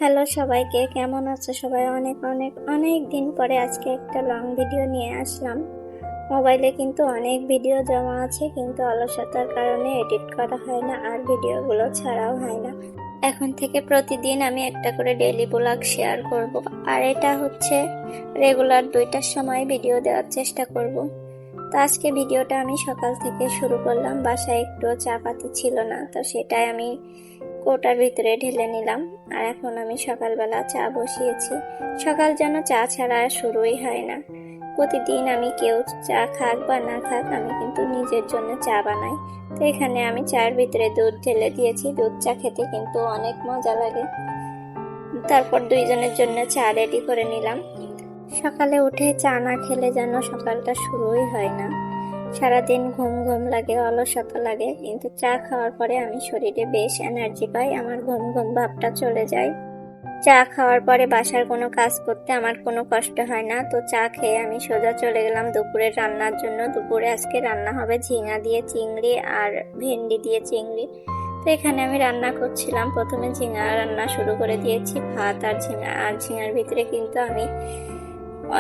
Hello সবাইকে, কেমন আছো সবাই? অনেক অনেক অনেক দিন পরে আজকে একটা লং ভিডিও নিয়ে আসলাম। মোবাইলে কিন্তু অনেক ভিডিও জমা আছে, কিন্তু অলসতার কারণে এডিট করা হয় না আর ভিডিওগুলো ছাড়াও হয় না। এখন থেকে প্রতিদিন আমি একটা করে ডেইলি ব্লগ শেয়ার করব, আর এটা হচ্ছে রেগুলার 2টার সময় ভিডিও দেওয়ার চেষ্টা করব। তো আজকে ভিডিওটা আমি সকাল থেকে শুরু করলাম। বাসায় একটু চা পাতি ছিল না, তো সেটাই আমি কোটার ভিতরে ঢেলে নিলাম। আর এখন আমি সকালবেলা চা বসিয়েছি। সকাল যেন চা ছাড়া শুরুই হয় না। প্রতিদিন আমি কেউ চা খাক বা না খাক, আমি কিন্তু নিজের জন্য চা বানাই। তো এখানে আমি চায়ের ভিতরে দুধ ঢেলে দিয়েছি। দুধ চা খেতে কিন্তু অনেক মজা লাগে। তারপর দুইজনের জন্য চা রেডি করে নিলাম। সকালে উঠে চা না খেলে যেন সকালটা শুরুই হয় না। সারাদিন ঘুম ঘুম লাগে, অলসতা লাগে, কিন্তু চা খাওয়ার পরে আমি শরীরে বেশ এনার্জি পাই, আমার ঘুম ঘুম ভাবটা চলে যায়। চা খাওয়ার পরে বাসার কোনো কাজ করতে আমার কোনো কষ্ট হয় না। তো চা খেয়ে আমি সোজা চলে গেলাম দুপুরের রান্নার জন্য। দুপুরে আজকে রান্না হবে ঝিঙা দিয়ে চিংড়ি আর ভেন্ডি দিয়ে চিংড়ি। তো এখানে আমি রান্না করছিলাম। প্রথমে ঝিঙা রান্না শুরু করে দিয়েছি, ভাত আর ঝিঙার ভিতরে কিন্তু আমি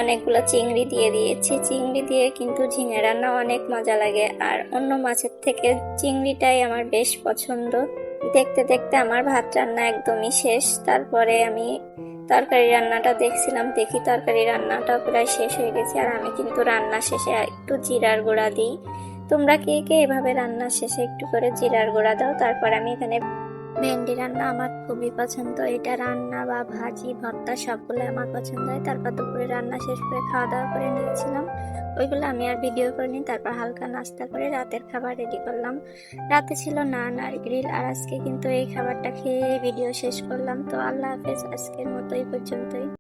অনেকগুলো চিংড়ি দিয়ে দিয়েছি। চিংড়ি দিয়ে কিন্তু ঝিঙে রান্না অনেক মজা লাগে, আর অন্য মাছের থেকে চিংড়িটাই আমার বেশ পছন্দ। দেখতে দেখতে আমার ভাত রান্না একদমই শেষ। তারপরে আমি তরকারি রান্নাটা দেখছিলাম, দেখি তরকারি রান্নাটা প্রায় শেষ হয়ে গেছে। আর আমি কিন্তু রান্না শেষে একটু জিরার গুঁড়া দিই। তোমরা কে কে এভাবে রান্না শেষে একটু করে জিরার গুঁড়া দাও? তারপর আমি এখানে ভেন্ডি রান্না আমার খুবই পছন্দ। এটা রান্না বা ভাজি ভর্তা সবগুলো আমার পছন্দ হয়। তারপর দুপুরে রান্না শেষ করে খাওয়া দাওয়া করে নিয়েছিলাম, ওইগুলো আমি আর ভিডিও করিনি। তারপর হালকা নাস্তা করে রাতের খাবার রেডি করলাম। রাতে ছিল নান আর গ্রিল, আর আজকে কিন্তু এই খাবারটা খেয়ে ভিডিও শেষ করলাম। তো আল্লাহ হাফেজ, আজকের মতো এই পর্যন্তই।